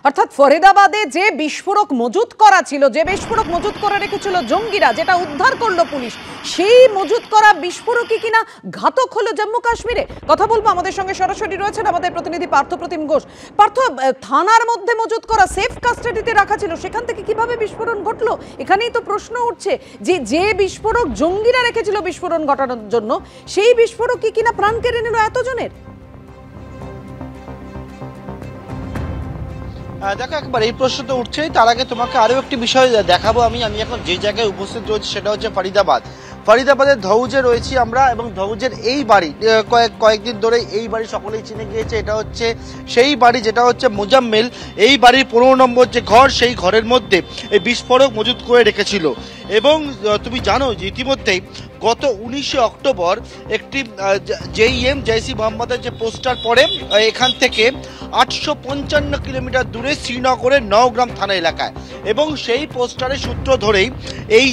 অর্থাৎ ফরিদাবাদে যে বিস্ফোরক মজুত করা ছিল, যে বিস্ফোরক মজুত করে রেখেছিল জঙ্গিরা, যেটা উদ্ধার করলো পুলিশ, সেই মজুত করা বিস্ফোরকই কিনা ঘাতক হলো জম্মু কাশ্মীরে। কথা বলবো, আমাদের সঙ্গে সরাসরি রয়েছেন আমাদের প্রতিনিধি পার্থপ্রতিম ঘোষ। পার্থ, থানার মধ্যে মজুত করা, সেফ কাস্টাডিতে রাখা ছিল, সেখান থেকে কিভাবে বিস্ফোরণ ঘটলো? এখানেই তো প্রশ্ন উঠছে যে যে বিস্ফোরক জঙ্গিরা রেখেছিল বিস্ফোরণ ঘটানোর জন্য, সেই বিস্ফোরকই কিনা প্রাণ কেড়ে নিল এতজনের। দেখো, একবার এই প্রশ্ন তো উঠছেই। তার আগে তোমাকে আরো একটি বিষয় দেখাবো। আমি এখন যে জায়গায় উপস্থিত রয়েছি সেটা হচ্ছে ফরিদাবাদের ধৌজে রয়েছি আমরা, এবং ধৌজের এই বাড়ি কয়েকদিন ধরে এই বাড়ি সকলেই চিনে গিয়েছে। এটা হচ্ছে সেই বাড়ি যেটা হচ্ছে মুজাম্মেল। এই বাড়ির 15 নম্বর যে ঘর, সেই ঘরের মধ্যে এই বিস্ফোরক মজুত করে রেখেছিল। এবং তুমি জানো যে ইতিমধ্যেই গত 19শে অক্টোবর একটি জেইএম জৈসি মোহাম্মদের যে পোস্টার পড়ে এখান থেকে 855 কিলোমিটার দূরে শ্রীনগরের নওগ্রাম থানা এলাকায়, এবং সেই পোস্টারের সূত্র ধরেই এই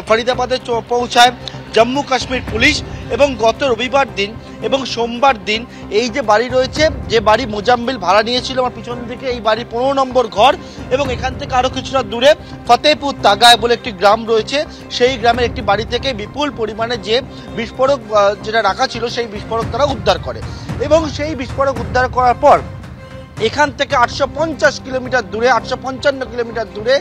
ফরিদাবাদে পৌঁছায় জম্মু কাশ্মীর পুলিশ। এবং গত রবিবার দিন এবং সোমবার দিন এই যে বাড়ি রয়েছে, যে বাড়ি মুজাম্মিল ভাড়া নিয়েছিল, আমার পিছন দিকে এই বাড়ি 15 নম্বর ঘর, এবং এখান থেকে আরও কিছুটা দূরে ফতেহপুর তাগায় বলে একটি গ্রাম রয়েছে, সেই গ্রামের একটি বাড়ি থেকে বিপুল পরিমাণে যে বিস্ফোরক যেটা রাখা ছিল সেই বিস্ফোরক তারা উদ্ধার করে। এবং সেই বিস্ফোরক উদ্ধার করার পর এখান থেকে 850 কিলোমিটার দূরে, 855 কিলোমিটার দূরে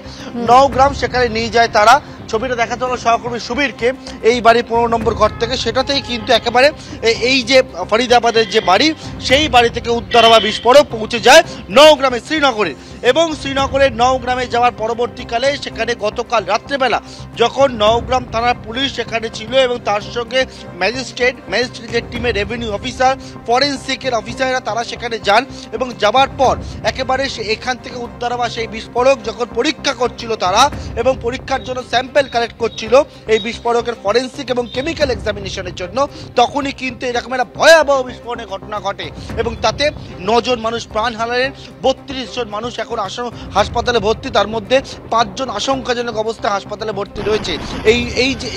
নওগ্রাম, সেখানে নিয়ে যায় তারা। ছবিটা দেখাতে হলো সহকর্মী সুবীরকে এই বাড়ি 15 নম্বর ঘর থেকে। সেটাতেই কিন্তু একেবারে এই যে ফরিদাবাদের যে বাড়ি, সেই বাড়ি থেকে উদ্ধার হওয়া বিস্ফোরক পৌঁছে যায় নওগ্রামে, শ্রীনগরে। এবং শ্রীনগরের নওগ্রামে যাওয়ার পরবর্তীকালে সেখানে গতকাল রাত্রেবেলা যখন নওগ্রাম থানার পুলিশ সেখানে ছিল এবং তার সঙ্গে ম্যাজিস্ট্রেটের টিমের রেভিনিউ অফিসার, ফরেন্সিকের অফিসাররা তারা সেখানে যান, এবং যাবার পর একেবারে এখান থেকে উদ্ধার হওয়া সেই বিস্ফোরক যখন পরীক্ষা করছিল তারা, এবং পরীক্ষার জন্য স্যাম্পেল কালেক্ট করছিল এই বিস্ফোরকের ফরেন্সিক এবং কেমিক্যাল এক্সামিনেশনের জন্য, তখনই কিন্তু এরকম একটা ভয়াবহ বিস্ফোরণের ঘটনা ঘটে। এবং তাতে 9 জন মানুষ প্রাণ হারালেন, 32 জন মানুষ এখন হাসপাতালে ভর্তি, তার মধ্যে 5 জন আশঙ্কাজনক অবস্থায় হাসপাতালে ভর্তি রয়েছে।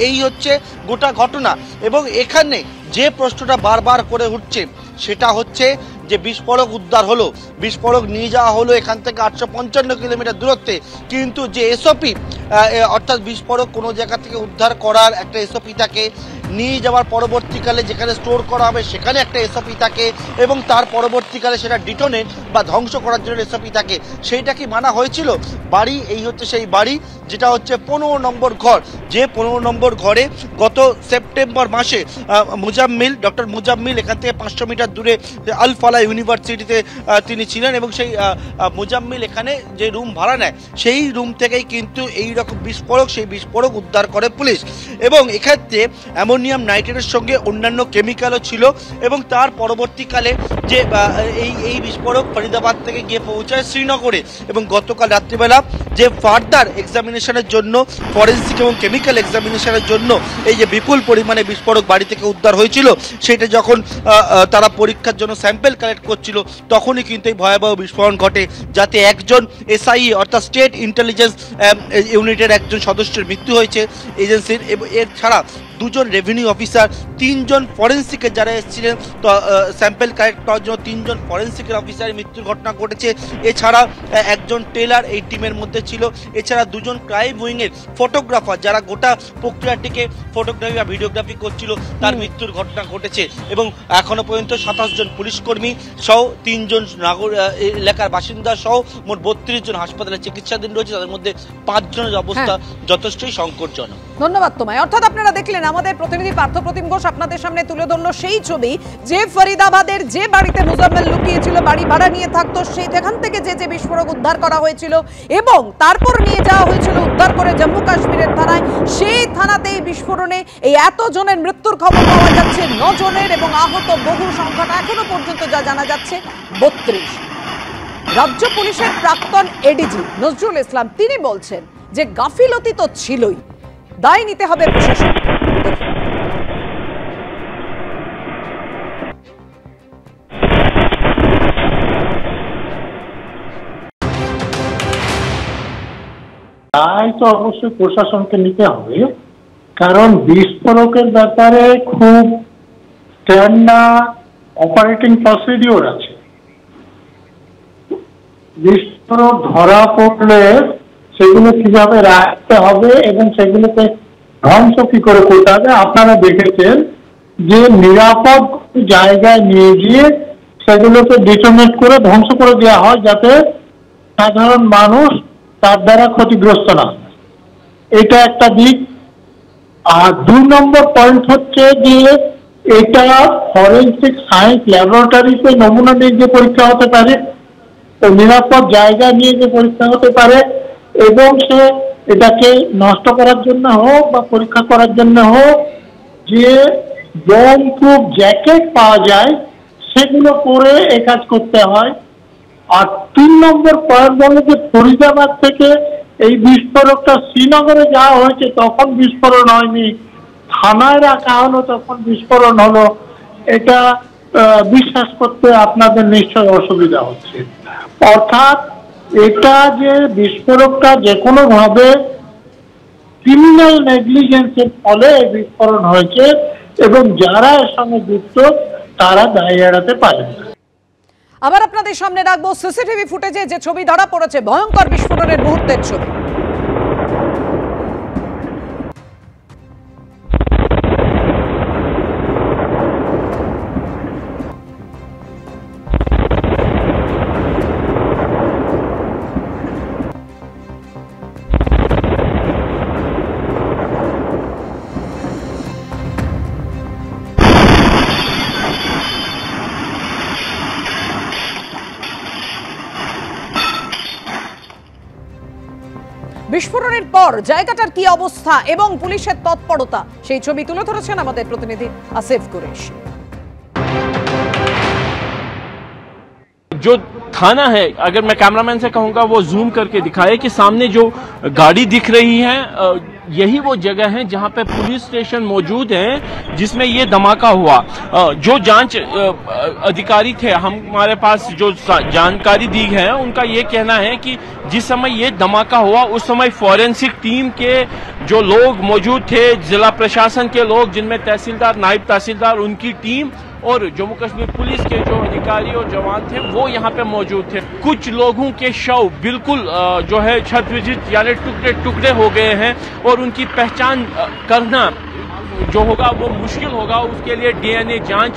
এই হচ্ছে গোটা ঘটনা। এবং এখানে যে প্রশ্নটা বারবার করে উঠছে সেটা হচ্ছে যে বিস্ফোরক উদ্ধার হলো, বিস্ফোরক নিয়ে যাওয়া হলো এখান থেকে 855 কিলোমিটার দূরত্বে, কিন্তু যে এসওপি, অর্থাৎ বিস্ফোরক কোনো জায়গা থেকে উদ্ধার করার একটা এসওপি থাকে, নিয়ে যাওয়ার পরবর্তীকালে যেখানে স্টোর করা হবে সেখানে একটা এসওপি থাকে, এবং তার পরবর্তীকালে সেটা ডিটোনেট বা ধ্বংস করার জন্য এসওপি থাকে, সেইটা কি মানা হয়েছিল? বাড়ি এই হচ্ছে সেই বাড়ি যেটা হচ্ছে 15 নম্বর ঘর, যে 15 নম্বর ঘরে গত সেপ্টেম্বর মাসে ডক্টর মুজাম্মিল এখান থেকে 500 মিটার দূরে আল ফালাহ ইউনিভার্সিটিতে তিনি ছিলেন, এবং সেই মুজাম্মিল এখানে যে রুম ভাড়া নেয় সেই রুম থেকেই কিন্তু এই রকম সেই বিস্ফোরক উদ্ধার করে পুলিশ। এবং এক্ষেত্রে অ্যামোনিয়াম নাইট্রেটের সঙ্গে অন্যান্য কেমিক্যালও ছিল, এবং তার পরবর্তীকালে যে এই বিস্ফোরক ফরিদাবাদ থেকে গিয়ে পৌঁছায় শ্রীনগরে। এবং গতকাল রাত্রিবেলা যে ফার্দার এক্সামিনেশনের জন্য, ফরেন্সিক এবং কেমিক্যাল এক্সামিনেশনের জন্য এই যে বিপুল পরিমাণে বিস্ফোরক বাড়ি থেকে উদ্ধার হয়েছিল, সেটা যখন তারা পরীক্ষার জন্য স্যাম্পেল কালেক্ট করছিল তখনই কিন্তু এই ভয়াবহ বিস্ফোরণ ঘটে, যাতে একজন এসআইই অর্থাৎ স্টেট ইন্টেলিজেন্স ইউনিটের একজন সদস্যের মৃত্যু হয়েছে এজেন্সির। এর ছাড়া 2 জন রেভিনিউ অফিসার, 3 জন ফরেন্সিকের যারা এসেছিলেন স্যাম্পেল কালেক্ট করার জন্য, 3 জন ফরেন্সিকের অফিসারের মৃত্যুর ঘটনা ঘটেছে। এছাড়া একজন টেলার এই টিমের মধ্যে ছিল। এছাড়া 2 জন ক্রাইম উইংয়ের ফটোগ্রাফার যারা গোটা প্রক্রিয়াটিকে ফটোগ্রাফি বা ভিডিওগ্রাফি করছিল, তার মৃত্যুর ঘটনা ঘটেছে। এবং এখনো পর্যন্ত 27 জন পুলিশকর্মী সহ 3 জন এলাকার বাসিন্দা সহ মোট 32 জন হাসপাতালে চিকিৎসাধীন রয়েছে, তাদের মধ্যে 5 জনের অবস্থা যথেষ্টই সংকটজনক। ধন্যবাদ তোমায়। অর্থাৎ আপনারা দেখলেন আমাদের প্রতিনিধি পার্থপ্রতিম ঘোষ আপনাদের সামনে তুলে ধরলো সেই ছবি, যে ফরিদাবাদের যে বাড়িতে মুজাম্মেল লুকিয়েছিল, বাড়ি ভাড়া নিয়ে থাকতো, সেখান থেকে যে বিস্ফোরক উদ্ধার করা হয়েছিল এবং তারপর নিয়ে যাওয়া হয়েছিল উদ্ধার করে জম্মু কাশ্মীরের থানায়। সেই থানাতেই বিস্ফোরণে এই এত জনের মৃত্যুর খবর পাওয়া যাচ্ছে, 9 জনের, এবং আহত বহু সংখ্যাটা এখনো পর্যন্ত যা জানা যাচ্ছে 32। রাজ্য পুলিশের প্রাক্তন এডিজি নজরুল ইসলাম তিনি বলছেন যে গাফিলতি তো ছিলই, দায় নিতে হবে প্রশাসন। দায় তো অবশ্যই প্রশাসনকে নিতে হবে, কারণ বিস্ফোরকের ব্যাপারে খুব স্ট্যান্ডার্ড অপারেটিং প্রসিডিওর আছে। বিস্ফোরক ধরা পড়লে সেগুলো কিভাবে রাখতে হবে এবং সেগুলোকে ধ্বংস কি করে করতে হবে। আপনারা দেখেছেন যে নিরাপদ জায়গায় নিয়ে গিয়ে সেগুলোকে ডিটোনেট করে ধ্বংস করে দেওয়া হয়, যাতে সাধারণ মানুষ তার দ্বারা ক্ষতিগ্রস্ত না হয়। এটা একটা দিক। আর 2 নম্বর পয়েন্ট হচ্ছে যে এটা ফরেনসিক সায়েন্স ল্যাবরেটরিতে নমুনা নিয়ে যে পরীক্ষা হতে পারে, নিরাপদ জায়গায় নিয়ে যে পরীক্ষা হতে পারে, এবং সে এটাকে নষ্ট করার জন্য হোক বা পরীক্ষা করার জন্য হোক যে বোম প্রুফ জ্যাকেট পাওয়া যায় সেগুলো পরে এই কাজ করতে হয়। আর 3 নম্বর পয়েন্ট বলে যে ফরিদাবাদ থেকে এই বিস্ফোরকটা শ্রীনগরে যাওয়া হয়েছে, তখন বিস্ফোরণ হয়নি, থানায় রাখা হলো তখন বিস্ফোরণ হলো। এটা বিশ্বাস করতে আপনাদের নিশ্চয় অসুবিধা হচ্ছে। অর্থাৎ এটা যে বিস্ফোরকটা যে কোনো ভাবে ক্রিমিনাল নেগলিজেন্সের ফলে এই বিস্ফোরণ হয়েছে এবং যারা এর সঙ্গে যুক্ত তারা দায় এড়াতে পারে না। আবার আপনাদের সামনে রাখবো সিসিটিভি ফুটেজে যে ছবি ধরা পড়েছে, ভয়ঙ্কর বিস্ফোরণের মুহূর্তের ছবি। বিস্ফোরণের পর জায়গাটার কি অবস্থা এবং পুলিশের তৎপরতা, সেই ছবি তুলে ধরেছেন আমাদের প্রতিনিধি আসিফ কুরেশ। जो थाना है, अगर मैं कैमरामैन से कहूंगा वो जूम करके दिखाए कि सामने जो गाड़ी दिख रही है यही वो जगह है जहां पे पुलिस स्टेशन मौजूद है जिसमें ये धमाका हुआ। जो जांच अधिकारी थे हमारे पास जो जानकारी दी है उनका ये कहना है कि जिस समय ये धमाका हुआ उस समय फॉरेंसिक टीम के जो लोग मौजूद थे, जिला प्रशासन के लोग जिनमें तहसीलदार, नायब तहसीलदार, उनकी टीम और जम्मू कश्मीर पुलिस के जो अधिकारी और जवान थे वो यहाँ पे मौजूद थे। कुछ लोगों के शव बिल्कुल जो है छत-विजित यानी टुकड़े टुकड़े हो गए हैं और उनकी पहचान करना जो होगा वो मुश्किल होगा। उसके लिए डीएनए जांच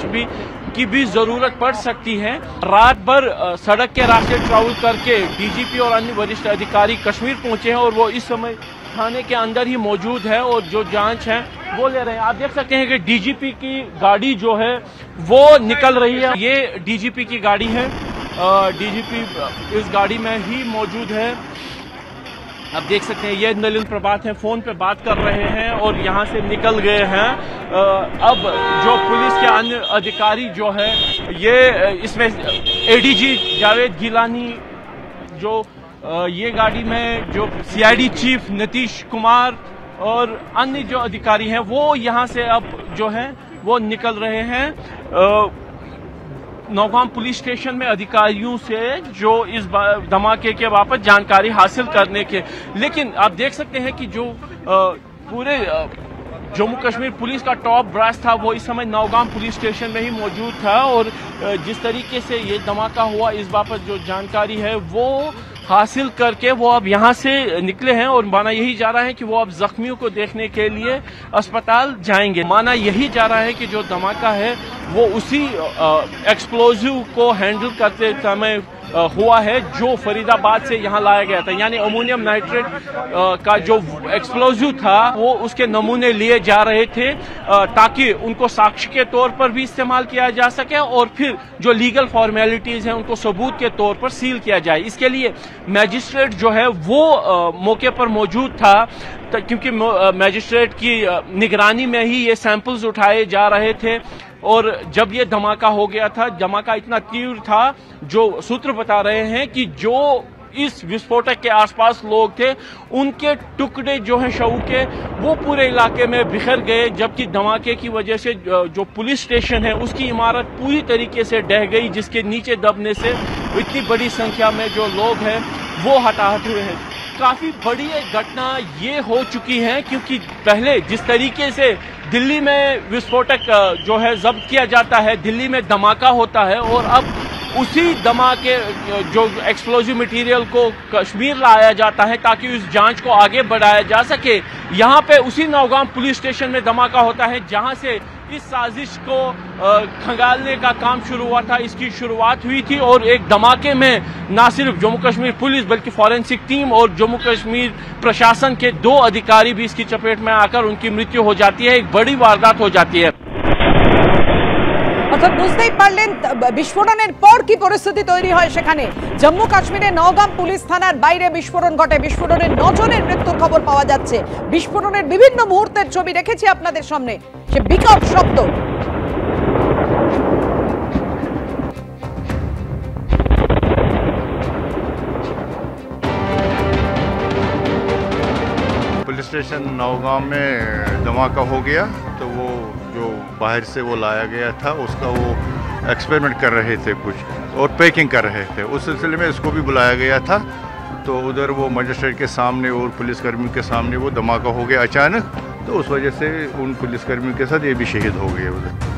की भी जरूरत पड़ सकती है। रात भर सड़क के रास्ते ट्रैवल करके डीजीपी और अन्य वरिष्ठ अधिकारी कश्मीर पहुंचे हैं और वो इस समय थाने के अंदर ही मौजूद है और जो जांच है वो ले रहे हैं। आप देख सकते हैं कि डीजीपी की गाड़ी जो है वो निकल रही है। ये डीजीपी की गाड़ी है, डीजीपी इस गाड़ी में ही मौजूद है। आप देख सकते हैं ये नलिन प्रभात है, फोन पे बात कर रहे हैं और यहाँ से निकल गए हैं। अब जो पुलिस के अन्य अधिकारी जो है ये इसमें एडीजी जावेद गिलानी, जो ये गाड़ी में जो सीआईडी चीफ नीतीश कुमार और अन्य जो अधिकारी हैं वो यहाँ से अब जो है वो निकल रहे हैं नौगाम पुलिस स्टेशन में अधिकारियों से जो इस धमाके के बाबत जानकारी हासिल करने के। लेकिन आप देख सकते हैं कि जो पूरे जम्मू कश्मीर पुलिस का टॉप ब्रास था वो इस समय नौगाम पुलिस स्टेशन में ही मौजूद था और जिस तरीके से ये धमाका हुआ इस बाबत जो जानकारी है वो हासिल करके वो अब यहाँ से निकले हैं और माना यही जा रहा है कि वो अब जख्मियों को देखने के लिए अस्पताल जाएंगे। माना यही जा रहा है कि जो धमाका है वो उसी एक्सप्लोजिव को हैंडल करते समय हुआ है जो फरीदाबाद से यहाँ लाया गया था, यानी अमोनियम नाइट्रेट का जो एक्सप्लोजिव था वो उसके नमूने लिए जा रहे थे ताकि उनको साक्ष्य के तौर पर भी इस्तेमाल किया जा सके और फिर जो लीगल फॉर्मेलिटीज हैं उनको सबूत के तौर पर सील किया जाए। इसके लिए मैजिस्ट्रेट जो है वो मौके पर मौजूद था क्योंकि मैजिस्ट्रेट की निगरानी में ही ये सैंपल्स उठाए जा रहे थे और जब ये धमाका हो गया था, धमाका इतना तीव्र था जो सूत्र बता रहे हैं कि जो इस विस्फोटक के आसपास लोग थे उनके टुकड़े जो हैं शव के वो पूरे इलाके में बिखर गए, जबकि धमाके की वजह से जो पुलिस स्टेशन है उसकी इमारत पूरी तरीके से ढह गई, जिसके नीचे दबने से इतनी बड़ी संख्या में जो लोग हैं वो हताहत हुए हैं। काफी बड़ी घटना ये हो चुकी है क्योंकि पहले जिस तरीके से दिल्ली में विस्फोटक जो है जब्त किया जाता है, दिल्ली में धमाका होता है और अब उसी धमाके जो एक्सप्लोजिव मटेरियल को कश्मीर लाया जाता है ताकि उस जांच को आगे बढ़ाया जा सके। यहाँ पे उसी नौगाम पुलिस स्टेशन में धमाका होता है जहाँ से इस साजिश को खंगालने का काम शुरू हुआ था। इसकी शुरुआत हुई थी और एक धमाके में न सिर्फ जम्मू कश्मीर पुलिस बल्कि फॉरेंसिक टीम और जम्मू कश्मीर प्रशासन के 2 अधिकारी भी इसकी चपेट में आकर उनकी मृत्यु हो जाती है। एक बड़ी वारदात हो जाती है। অর্থাৎ বুঝতেই পারলেন বিস্ফোরণের পর কি পরিস্থিতি তৈরি হয় সেখানে। জম্মু কাশ্মীরের নওগাম পুলিশ থানার বাইরে বিস্ফোরণ ঘটে। বিস্ফোরণে 9 জনের মৃত্যুর খবর পাওয়া যাচ্ছে। বিস্ফোরণের বিভিন্ন মুহূর্তের ছবি রেখেছি আপনাদের সামনে। সে বিকট শব্দ। पुलिस स्टेशन नौगाम में धमाका हो गया, तो वो जो बाहर से वो लाया गया था उसका वो एक्सपेरिमेंट कर रहे थे कुछ और पैकिंग कर रहे थे। उस सिलसिले में इसको भी बुलाया गया था, तो उधर वो मजिस्ट्रेट के सामने और पुलिसकर्मियों के सामने वो धमाका हो गया अचानक, तो उस वजह से उन पुलिसकर्मियों के साथ ये भी शहीद हो गए उधर।